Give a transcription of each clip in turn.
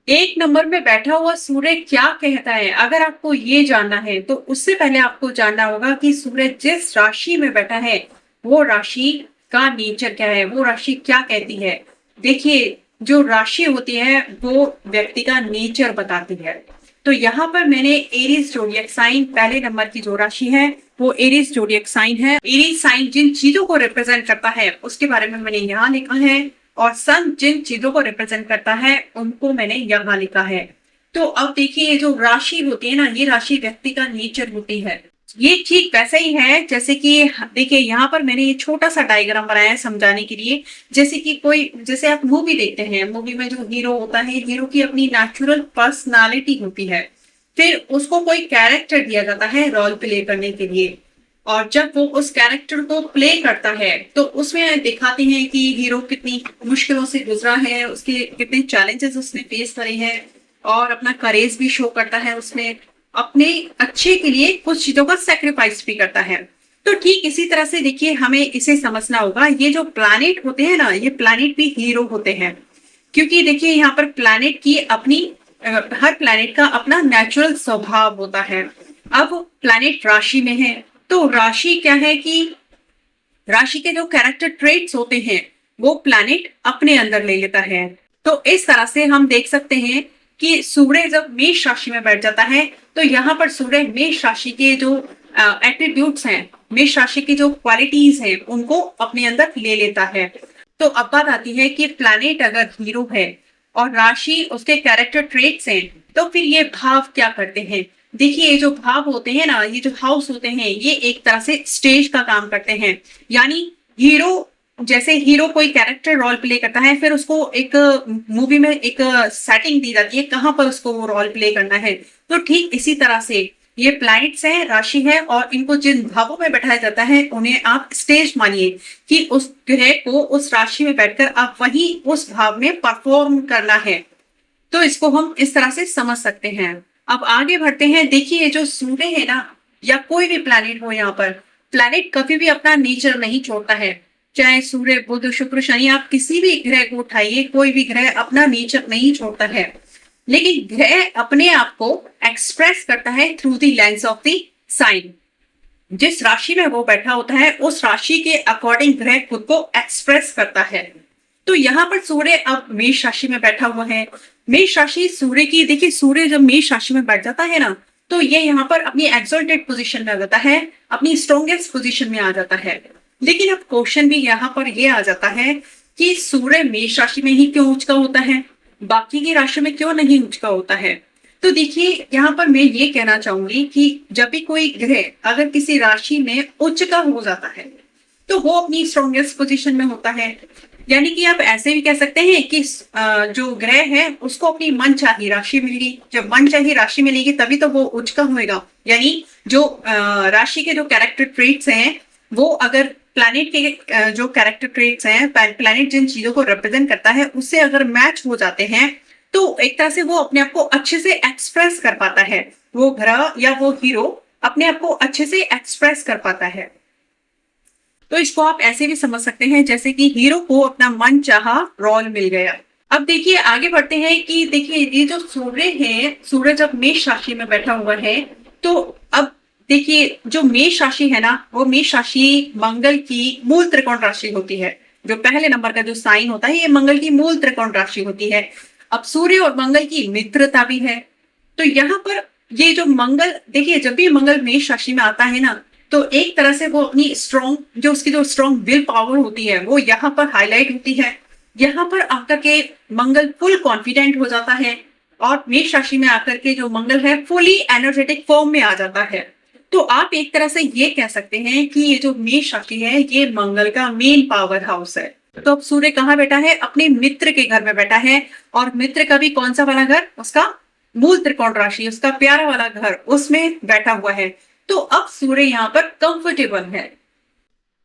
एक नंबर में बैठा हुआ सूर्य क्या कहता है? अगर आपको ये जानना है, तो उससे पहले आपको जानना होगा कि सूर्य जिस राशि में बैठा है, वो राशि का नेचर क्या है? वो राशि क्या कहती है? देखिए, जो राशि होती है, वो व्यक्ति का नेचर बताती है। तो यहाँ पर मैंने एरीज ज़ोडिएक साइन पहले नंबर की जो राशि है, वो एरीज ज़ोडिएक साइन है। एरीज साइन जिन चीज़ों को रिप्रेजेंट करता है, उसके बारे में मैंने यहाँ लिखा है। और सन जिन चीजों को रिप्रेजेंट करता है उनको मैंने यहाँ लिखा है। तो अब देखिए, ये जो राशि होती है ना, ये राशि व्यक्ति का नेचर होती है। ये ठीक वैसा ही है जैसे कि देखिए, यहाँ पर मैंने ये छोटा सा डायग्राम बनाया है समझाने के लिए। जैसे आप मूवी देखते हैं, मूवी में जो हीरो होता है, हीरो की अपनी नेचुरल पर्सनालिटी होती है। फिर उसको कोई कैरेक्टर दिया जाता है रोल प्ले करने के लिए। और जब वो उस कैरेक्टर को प्ले करता है, तो उसमें दिखाते हैं कि हीरो कितनी मुश्किलों से गुजरा है, उसके कितने चैलेंजेस उसने फेस करे हैं, और अपना करेज भी शो करता है उसमें। अपने अच्छे के लिए कुछ चीजों का सेक्रीफाइस भी करता है। तो ठीक इसी तरह से देखिए, हमें इसे समझना होगा। ये जो प्लैनेट होते हैं ना, ये प्लैनेट भी हीरो होते हैं। क्योंकि देखिए, यहाँ पर प्लैनेट की अपनी हर प्लैनेट का अपना नेचुरल स्वभाव होता है। अब प्लैनेट राशि में है, तो राशि क्या है कि राशि के जो कैरेक्टर ट्रेट्स होते हैं, वो प्लैनेट अपने अंदर ले लेता है। तो इस तरह से हम देख सकते हैं कि सूर्य जब मेष राशि में बैठ जाता है, तो यहाँ पर सूर्य मेष राशि के जो एट्रीब्यूट्स हैं, मेष राशि की जो क्वालिटीज हैं, उनको अपने अंदर ले लेता है। तो अब बात आती है कि प्लैनेट अगर हीरो है और राशि उसके कैरेक्टर ट्रेट्स हैं, तो फिर ये भाव क्या करते हैं? देखिए, ये जो भाव होते हैं ना, ये जो हाउस होते हैं, ये एक तरह से स्टेज का काम करते हैं। यानी हीरो, जैसे हीरो कोई कैरेक्टर रोल प्ले करता है, फिर उसको एक मूवी में एक सेटिंग दी जाती है कहाँ पर उसको वो रोल प्ले करना है। तो ठीक इसी तरह से ये प्लैनेट्स हैं, राशि है, और इनको जिन भावों में बैठाया जाता है, उन्हें आप स्टेज मानिए कि उस ग्रह को उस राशि में बैठकर आप वही उस भाव में परफॉर्म करना है। तो इसको हम इस तरह से समझ सकते हैं। अब आगे बढ़ते हैं। देखिए, ये जो सूर्य है ना, या कोई भी प्लैनेट हो, यहाँ पर प्लैनेट कभी भी अपना नेचर नहीं छोड़ता है। चाहे सूर्य, बुध, शुक्र, शनि, आप किसी भी ग्रह को उठाइए, कोई भी ग्रह अपना नेचर नहीं छोड़ता है। लेकिन ग्रह अपने आप को एक्सप्रेस करता है through the lens of the sign. जिस राशि में वो बैठा होता है, उस राशि के अकॉर्डिंग ग्रह खुद को एक्सप्रेस करता है। तो यहाँ पर सूर्य अब मेष राशि में बैठा हुआ है। मेष राशि सूर्य की, देखिए, सूर्य जब मेष राशि में बैठ जाता है ना, तो ये यहाँ पर अपनी एक्सल्टेड पोजीशन में आ जाता है, अपनी स्ट्रॉन्गेस्ट पोजीशन में आ जाता है। लेकिन अब क्वेश्चन भी यहाँ पर ये आ जाता है कि सूर्य मेष राशि में ही क्यों उच्च का होता है, बाकी की राशि में क्यों नहीं उच्च का होता है? तो देखिए, यहाँ पर मैं ये कहना चाहूंगी कि जब भी कोई ग्रह अगर किसी राशि में उच्च का हो जाता है, तो वो अपनी स्ट्रॉन्गेस्ट पोजीशन में होता है। यानी कि आप ऐसे भी कह सकते हैं कि जो ग्रह है उसको अपनी मनचाही राशि मिलेगी। जब मनचाही राशि मिलेगी तभी तो वो उच्च का होएगा। यानी जो राशि के जो कैरेक्टर ट्रेट्स हैं, वो अगर प्लैनेट के जो कैरेक्टर ट्रेट्स हैं, प्लैनेट जिन चीजों को रिप्रेजेंट करता है, उससे अगर मैच हो जाते हैं, तो एक तरह से वो अपने आप को अच्छे से एक्सप्रेस कर पाता है। वो ग्रह या वो हीरो अपने आप को अच्छे से एक्सप्रेस कर पाता है। तो इसको आप ऐसे भी समझ सकते हैं जैसे कि हीरो को अपना मन चाहा रोल मिल गया। अब देखिए, आगे बढ़ते हैं कि देखिए, ये जो सूर्य है, सूर्य जब मेष राशि में बैठा हुआ है, तो अब देखिए, जो मेष राशि है ना, वो मेष राशि मंगल की मूल त्रिकोण राशि होती है। जो पहले नंबर का जो साइन होता है, ये मंगल की मूल त्रिकोण राशि होती है। अब सूर्य और मंगल की मित्रता भी है। तो यहाँ पर ये जो मंगल, देखिए, जब भी मंगल मेष राशि में आता है ना, तो एक तरह से वो अपनी स्ट्रॉन्ग, जो उसकी जो स्ट्रॉन्ग विल पावर होती है, वो यहाँ पर हाईलाइट होती है। यहाँ पर आकर के मंगल फुल कॉन्फिडेंट हो जाता है, और मेष राशि में आकर के जो मंगल है, फुली एनर्जेटिक फॉर्म में आ जाता है। तो आप एक तरह से ये कह सकते हैं कि ये जो मेष राशि है, ये मंगल का मेन पावर हाउस है। तो अब सूर्य कहाँ बैठा है? अपने मित्र के घर में बैठा है। और मित्र का भी कौन सा वाला घर? उसका मूल त्रिकोण राशि, उसका प्यारा वाला घर, उसमें बैठा हुआ है। तो अब सूर्य यहाँ पर कंफर्टेबल है।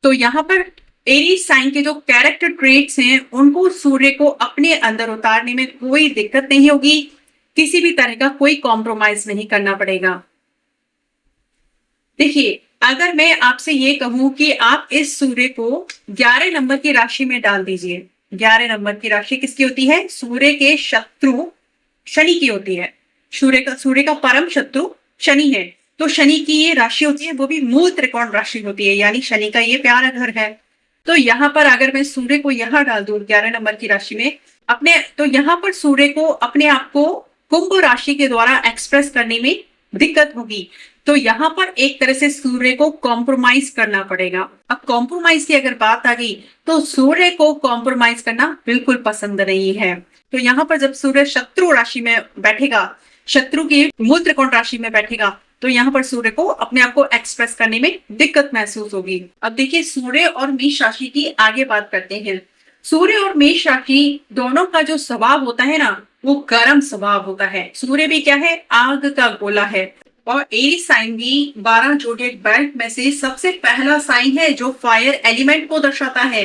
तो यहाँ पर एरीज साइन के जो कैरेक्टर ट्रेट्स हैं, उनको सूर्य को अपने अंदर उतारने में कोई दिक्कत नहीं होगी। किसी भी तरह का कोई कॉम्प्रोमाइज नहीं करना पड़ेगा। देखिए, अगर मैं आपसे ये कहूं कि आप इस सूर्य को 11 नंबर की राशि में डाल दीजिए। 11 नंबर की राशि किसकी होती है? सूर्य के शत्रु शनि की होती है। सूर्य का परम शत्रु शनि है। तो शनि की ये राशि होती है, वो भी मूल त्रिकोण राशि होती है, यानी शनि का ये प्यारा घर है। तो यहाँ पर अगर मैं सूर्य को यहाँ डाल दूं 11 नंबर की राशि में अपने, तो यहाँ पर सूर्य को अपने आप को कुंभ राशि के द्वारा एक्सप्रेस करने में दिक्कत होगी। तो यहाँ पर एक तरह से सूर्य को कॉम्प्रोमाइज करना पड़ेगा। अब कॉम्प्रोमाइज की अगर बात आ गई तो सूर्य को कॉम्प्रोमाइज करना बिल्कुल पसंद नहीं है। तो यहाँ पर जब सूर्य शत्रु राशि में बैठेगा, शत्रु की मूल त्रिकोण राशि में बैठेगा, तो यहाँ पर सूर्य को अपने आप को एक्सप्रेस करने में दिक्कत महसूस होगी। अब देखिए सूर्य और मेष राशि की आगे बात करते हैं। सूर्य और मेष राशि दोनों का जो स्वभाव होता है ना, वो गर्म स्वभाव होता है। सूर्य भी क्या है, आग का गोला है। और एरीज साइन भी 12 जोडिएक बेल्ट में से सबसे पहला साइन है जो फायर एलिमेंट को दर्शाता है।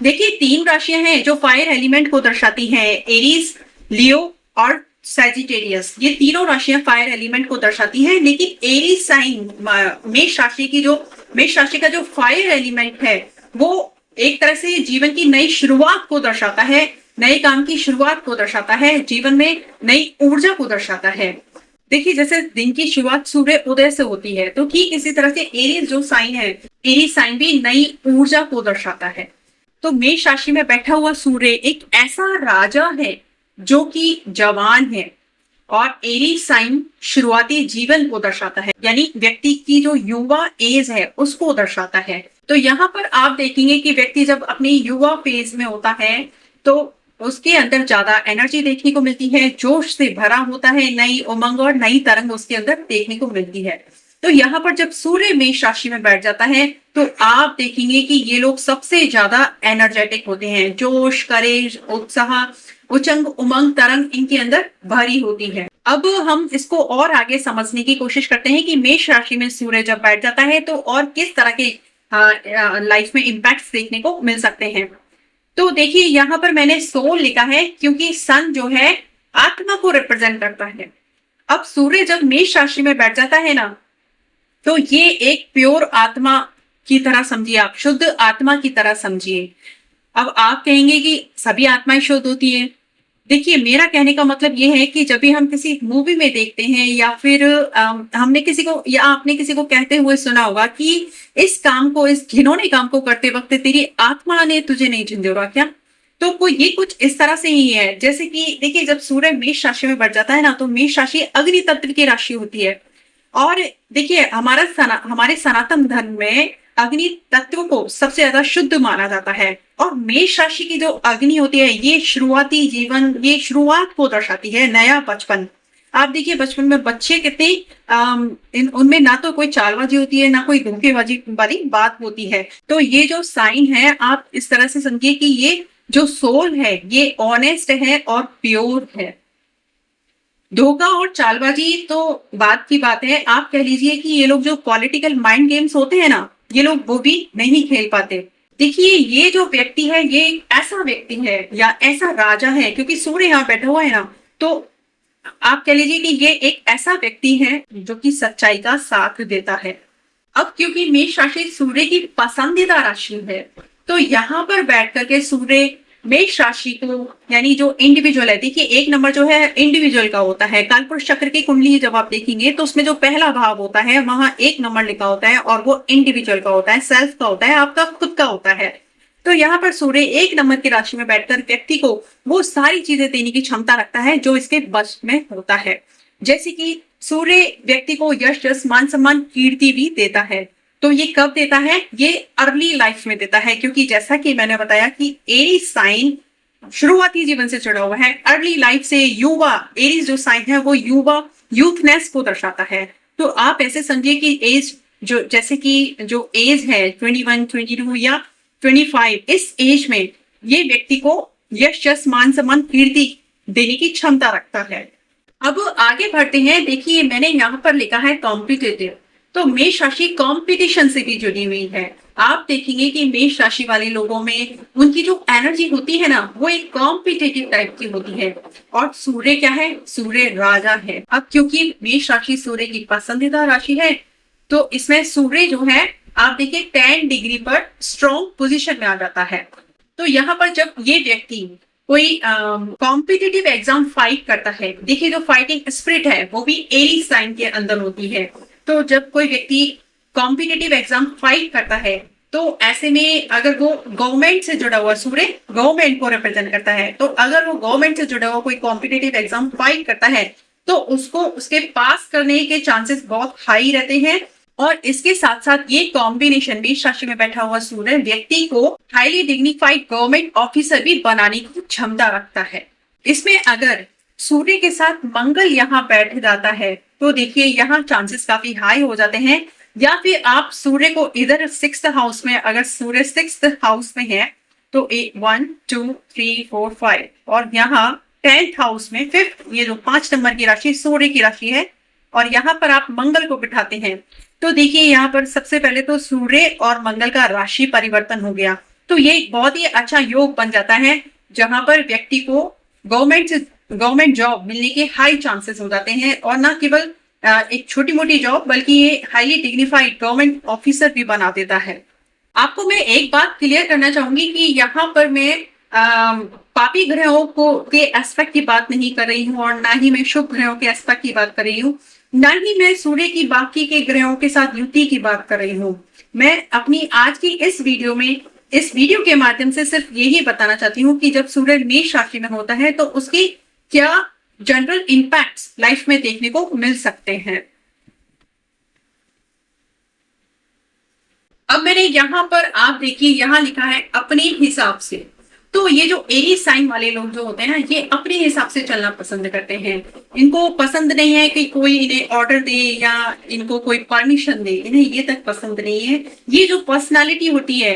देखिए 3 राशियां हैं जो फायर एलिमेंट को दर्शाती हैं, एरीज, लियो और सैजिटेरियस। ये तीनों राशियां फायर एलिमेंट को दर्शाती हैं, लेकिन एरीज साइन मेष राशि का जो फायर एलिमेंट है वो एक तरह से जीवन की नई शुरुआत को दर्शाता है, नए काम की शुरुआत को दर्शाता है, जीवन में नई ऊर्जा को दर्शाता है। देखिए जैसे दिन की शुरुआत सूर्य उदय से होती है, तो ठीक इसी तरह से एरीज जो साइन है, एरीज साइन भी नई ऊर्जा को दर्शाता है। तो मेष राशि में बैठा हुआ सूर्य एक ऐसा राजा है जो कि जवान है, और एरीज साइन शुरुआती जीवन को दर्शाता है, यानी व्यक्ति की जो युवा एज है उसको दर्शाता है। तो यहाँ पर आप देखेंगे कि व्यक्ति जब अपनी युवा फेज में होता है तो उसके अंदर ज्यादा एनर्जी देखने को मिलती है, जोश से भरा होता है, नई उमंग और नई तरंग उसके अंदर देखने को मिलती है। तो यहाँ पर जब सूर्य मेष राशि में बैठ जाता है तो आप देखेंगे कि ये लोग सबसे ज्यादा एनर्जेटिक होते हैं, जोश, करेज, उत्साह, उचंग, उमंग, तरंग इनके अंदर भरी होती है। अब हम इसको और आगे समझने की कोशिश करते हैं कि मेष राशि में सूर्य जब बैठ जाता है तो और किस तरह के लाइफ में इम्पैक्ट्स देखने को मिल सकते हैं। तो देखिए यहाँ पर मैंने सोल लिखा है क्योंकि सन जो है आत्मा को रिप्रेजेंट करता है। अब सूर्य जब मेष राशि में बैठ जाता है ना, तो ये एक प्योर आत्मा की तरह समझिए, आप शुद्ध आत्मा की तरह समझिए। अब आप कहेंगे कि सभी आत्माएं शुद्ध होती है। देखिए मेरा कहने का मतलब ये है कि जब भी हम किसी मूवी में देखते हैं या फिर हमने किसी को या आपने किसी को कहते हुए सुना होगा कि इस काम को, इस घिनौने काम को करते वक्त तेरी आत्मा ने तुझे नहीं झंझोरा क्या, तो ये कुछ इस तरह से ही है। जैसे कि देखिए जब सूर्य मेष राशि में बढ़ जाता है ना, तो मेष राशि अग्नि तत्व की राशि होती है। और देखिए हमारे सनातन धर्म में अग्नि तत्व को सबसे ज्यादा शुद्ध माना जाता है। और मेष राशि की जो अग्नि होती है ये शुरुआती जीवन, ये शुरुआत को दर्शाती है, नया बचपन। आप देखिए बचपन में बच्चे कितने उनमें ना तो कोई चालबाजी होती है, ना कोई धोखेबाजी वाली बात होती है। तो ये जो साइन है आप इस तरह से समझिए कि ये जो सोल है ये ऑनेस्ट है और प्योर है। धोखा और चालबाजी तो बात की बात है। आप कह लीजिए कि ये लोग जो पॉलिटिकल माइंड गेम्स होते हैं ना, ये लोग वो भी नहीं खेल पाते। देखिए ये जो व्यक्ति है ये ऐसा व्यक्ति है या ऐसा राजा है, क्योंकि सूर्य यहाँ बैठा हुआ है ना, तो आप कह लीजिए कि ये एक ऐसा व्यक्ति है जो कि सच्चाई का साथ देता है। अब क्योंकि मेष राशि सूर्य की पसंदीदा राशि है, तो यहाँ पर बैठ करके सूर्य मेष राशि को, यानी जो इंडिविजुअल है, देखिए 1 नंबर जो है इंडिविजुअल का होता है। कालपुरुष चक्र की कुंडली जब आप देखेंगे तो उसमें जो पहला भाव होता है वहां 1 नंबर लिखा होता है और वो इंडिविजुअल का होता है, सेल्फ का होता है, आपका खुद का होता है। तो यहाँ पर सूर्य 1 नंबर की राशि में बैठकर व्यक्ति को वो सारी चीजें देने की क्षमता रखता है जो इसके बस में होता है। जैसे कि सूर्य व्यक्ति को यश, जस, मान सम्मान, कीर्ति भी देता है। तो ये कब देता है? ये अर्ली लाइफ में देता है, क्योंकि जैसा कि मैंने बताया कि एरीज साइन शुरुआती जीवन से जुड़ा हुआ है। अर्ली लाइफ से युवा, एरीज जो साइन है वो युवा, यूथनेस को दर्शाता है। तो आप ऐसे समझिए कि एज जो, जैसे कि जो एज है 21, 22 या 25, इस एज में ये व्यक्ति को यश, जस, मान सम्मान, कीर्ति देने की क्षमता रखता है। अब आगे बढ़ते हैं। देखिए मैंने यहाँ पर लिखा है कॉम्पिटिटिव, तो मेष राशि कंपटीशन से भी जुड़ी हुई है। आप देखेंगे कि मेष राशि वाले लोगों में उनकी जो एनर्जी होती है ना, वो एक कॉम्पिटिटिव टाइप की होती है। और सूर्य क्या है? सूर्य राजा है। अब क्योंकि मेष राशि सूर्य की पसंदीदा राशि है, तो इसमें सूर्य जो है आप देखिए 10 डिग्री पर स्ट्रॉन्ग पोजीशन में आ जाता है। तो यहाँ पर जब ये व्यक्ति कोई कॉम्पिटिटिव एग्जाम फाइट करता है, देखिए जो फाइटिंग स्पिरिट है वो भी एरी साइन के अंदर होती है। तो जब कोई व्यक्ति कॉम्पिटिटिव एग्जाम फाइट करता है तो ऐसे में अगर वो गवर्नमेंट से जुड़ा हुआ, सूर्य गवर्नमेंट को रिप्रेजेंट करता है, तो अगर वो गवर्नमेंट से जुड़ा हुआ कोई कॉम्पिटिटिव एग्जाम फाइट करता है तो उसको उसके पास करने के चांसेस बहुत हाई रहते हैं। और इसके साथ साथ ये कॉम्बिनेशन भी राशि में बैठा हुआ सूर्य व्यक्ति को हाईली डिग्निफाइड गवर्नमेंट ऑफिसर भी बनाने की क्षमता रखता है। इसमें अगर सूर्य के साथ मंगल यहाँ बैठ जाता है तो देखिए यहाँ चांसेस काफी हाई हो जाते हैं। या फिर आप सूर्य को इधर 6th हाउस में, अगर सूर्य 6th हाउस में है तो 1 2 3 4 5 और यहाँ 10th हाउस में 5th, ये जो 5 नंबर की राशि सूर्य की राशि है, और यहाँ पर आप मंगल को बिठाते हैं तो देखिए यहाँ पर सबसे पहले तो सूर्य और मंगल का राशि परिवर्तन हो गया। तो ये एक बहुत ही अच्छा योग बन जाता है जहां पर व्यक्ति को गवर्नमेंट जॉब मिलने के हाई चांसेस हो जाते हैं, और ना केवल एक छोटी मोटी जॉब बल्कि ये हाईली डिग्निफाइड गवर्नमेंट ऑफिसर भी बना देता है। आपको मैं एक बात क्लियर करना चाहूंगी कि यहाँ पर मैं पापी ग्रहों को के एस्पेक्ट की बात नहीं कर रही हूँ और ना ही मैं शुभ ग्रहों के एस्पेक्ट की बात कर रही हूँ, ना ही मैं सूर्य की बाकी के ग्रहों के साथ युति की बात कर रही हूँ। मैं अपनी आज की इस वीडियो के माध्यम से सिर्फ यही बताना चाहती हूँ कि जब सूर्य मेष राशि में होता है तो उसकी क्या जनरल इम्पैक्ट्स लाइफ में देखने को मिल सकते हैं। अब मैंने यहाँ पर आप देखिए यहाँ लिखा है अपने हिसाब से। तो ये जो एरीज साइन वाले लोग जो होते हैं ना, ये अपने हिसाब से चलना पसंद करते हैं। इनको पसंद नहीं है कि कोई इन्हें ऑर्डर दे या इनको कोई परमिशन दे, इन्हें ये तक पसंद नहीं है। ये जो पर्सनालिटी होती है,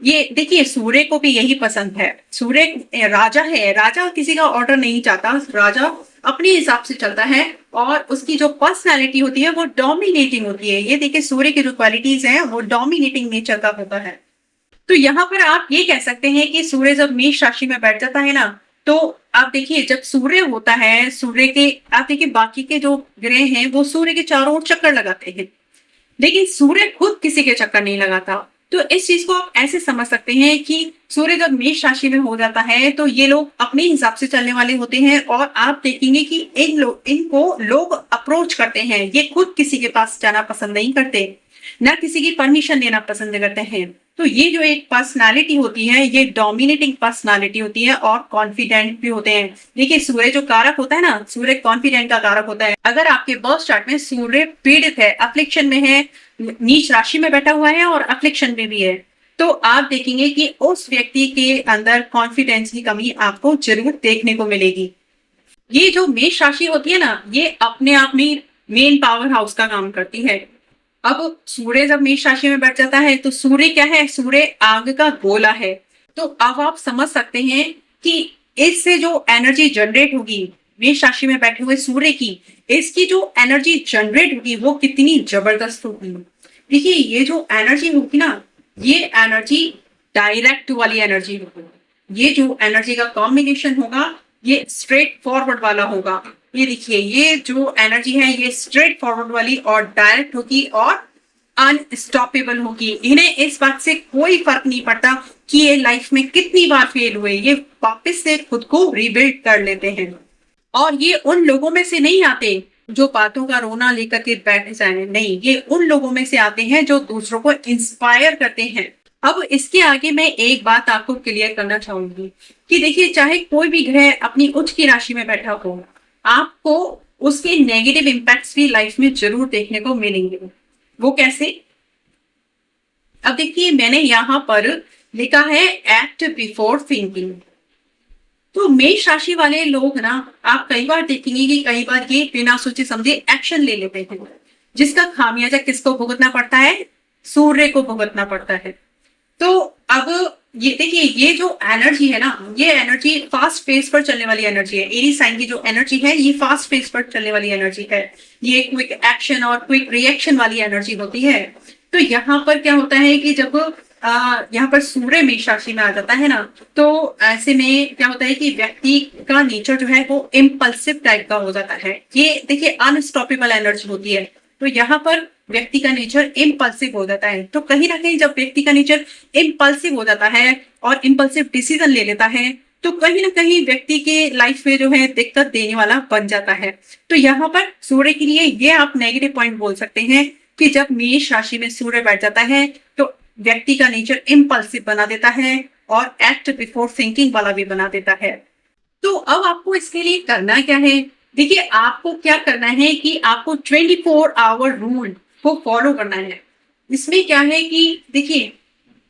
ये देखिए सूर्य को भी यही पसंद है। सूर्य राजा है, राजा किसी का ऑर्डर नहीं चाहता, राजा अपने हिसाब से चलता है और उसकी जो पर्सनालिटी होती है वो डोमिनेटिंग होती है। ये देखिए सूर्य की जो क्वालिटीज हैं वो डोमिनेटिंग नेचर का होता है। तो यहाँ पर आप ये कह सकते हैं कि सूर्य जब मेष राशि में बैठ जाता है ना, तो आप देखिए जब सूर्य होता है, सूर्य के आप देखिए बाकी के जो ग्रह हैं वो सूर्य के चारों ओर चक्कर लगाते हैं, लेकिन सूर्य खुद किसी के चक्कर नहीं लगाता। तो इस चीज को आप ऐसे समझ सकते हैं कि सूर्य जब मेष राशि में हो जाता है तो ये लोग अपने हिसाब से चलने वाले होते हैं, और आप देखेंगे कि इनको लोग अप्रोच करते हैं, ये खुद किसी के पास जाना पसंद नहीं करते, ना किसी की परमिशन लेना पसंद करते हैं। तो ये जो एक पर्सनालिटी होती है ये डोमिनेटिंग पर्सनालिटी होती है और कॉन्फिडेंट भी होते हैं। देखिए सूर्य जो कारक होता है ना, सूर्य कॉन्फिडेंट का कारक होता है। अगर आपके बर्थ चार्ट में सूर्य पीड़ित है, अफ्लिक्शन में है, नीच राशि में बैठा हुआ है और अफ्लिक्शन में भी है, तो आप देखेंगे कि उस व्यक्ति के अंदर कॉन्फिडेंस की कमी आपको जरूर देखने को मिलेगी। ये जो मेष राशि होती है ना, ये अपने आप में मेन पावर हाउस का काम करती है। अब सूर्य जब मेष राशि में बैठ जाता है तो सूर्य क्या है, सूर्य आग का गोला है। तो अब आप समझ सकते हैं कि इससे जो एनर्जी जनरेट होगी मेष राशि में बैठे हुए सूर्य की, इसकी जो एनर्जी जनरेट होगी वो कितनी जबरदस्त होगी। देखिए ये जो एनर्जी होगी ना, ये एनर्जी डायरेक्ट वाली एनर्जी होगी। ये जो एनर्जी का कॉम्बिनेशन होगा ये स्ट्रेट फॉरवर्ड वाला होगा। ये देखिए ये जो एनर्जी है ये स्ट्रेट फॉरवर्ड वाली और डायरेक्ट होगी और अनस्टॉपेबल होगी। इन्हें इस बात से कोई फर्क नहीं पड़ता कि ये लाइफ में कितनी बार फेल हुए, ये वापस से खुद को रिबिल्ड कर लेते हैं। और ये उन लोगों में से नहीं आते जो बातों का रोना लेकर के बैठ जाए, नहीं, ये उन लोगों में से आते हैं जो दूसरों को इंस्पायर करते हैं। अब इसके आगे मैं एक बात आपको क्लियर करना चाहूंगी कि देखिए चाहे कोई भी ग्रह अपनी उच्च की राशि में बैठा हो, आपको उसके नेगेटिव इम्पैक्ट्स भी लाइफ में जरूर देखने को मिलेंगे। वो कैसे? अब देखिए मैंने यहाँ पर लिखा है एक्ट बिफोर थिंकिंग। तो मेष राशि वाले लोग ना, आप कई बार देखेंगे कि कई बार ये बिना सोचे समझे एक्शन ले लेते हैं, जिसका खामियाजा किसको भुगतना पड़ता है? सूर्य को भुगतना पड़ता है। तो अब ये देखिए ये जो एनर्जी है ना, ये एनर्जी फास्ट पेस पर चलने वाली एनर्जी है। एरीज साइन की जो एनर्जी है ये फास्ट पेस पर चलने वाली एनर्जी है। ये क्विक एक्शन और क्विक रिएक्शन वाली एनर्जी होती है। तो यहाँ पर क्या होता है कि जब यहाँ पर सूर्य मेष राशि में आ जाता है ना, तो ऐसे में क्या होता है कि व्यक्ति का नेचर जो है वो इम्पल्सिव टाइप का हो जाता है। ये देखिए अनस्टॉपेबल एनर्जी होती है। तो यहाँ पर व्यक्ति का नेचर इम्पल्सिव हो जाता है। तो कहीं ना कहीं जब व्यक्ति का नेचर इम्पल्सिव हो जाता है और इम्पल्सिव डिसीजन ले लेता है, तो कहीं ना कहीं व्यक्ति के लाइफ में जो है दिक्कत देने वाला बन जाता है। तो यहाँ पर सूर्य के लिए ये आप नेगेटिव पॉइंट बोल सकते हैं कि जब मेष राशि में सूर्य बैठ जाता है तो व्यक्ति का नेचर इम्पल्सिव बना देता है और एक्ट बिफोर थिंकिंग वाला भी बना देता है। तो अब आपको इसके लिए करना क्या है? देखिए, आपको क्या करना है कि आपको 24 आवर रूल को फॉलो करना है। इसमें क्या है कि देखिए,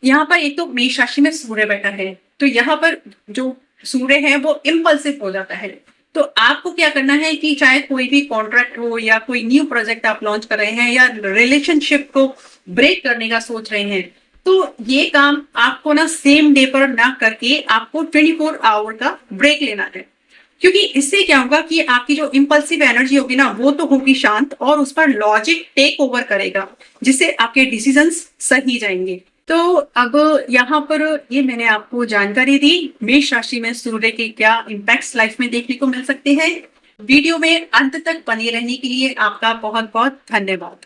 यहाँ पर एक तो मेष राशि में सूर्य बैठा है, तो यहाँ पर जो सूर्य है वो इम्पल्सिव हो जाता है। तो आपको क्या करना है कि चाहे कोई भी कॉन्ट्रैक्ट हो या कोई न्यू प्रोजेक्ट आप लॉन्च कर रहे हैं या रिलेशनशिप को ब्रेक करने का सोच रहे हैं, तो ये काम आपको ना सेम डे पर ना करके आपको 24 आवर का ब्रेक लेना है। क्योंकि इससे क्या होगा कि आपकी जो इम्पल्सिव एनर्जी होगी ना वो तो होगी शांत और उस पर लॉजिक टेक ओवर करेगा, जिससे आपके डिसीजंस सही जाएंगे। तो अब यहाँ पर ये मैंने आपको जानकारी दी मेष राशि में सूर्य के क्या इम्पैक्ट्स लाइफ में देखने को मिल सकते हैं। वीडियो में अंत तक बने रहने के लिए आपका बहुत बहुत धन्यवाद।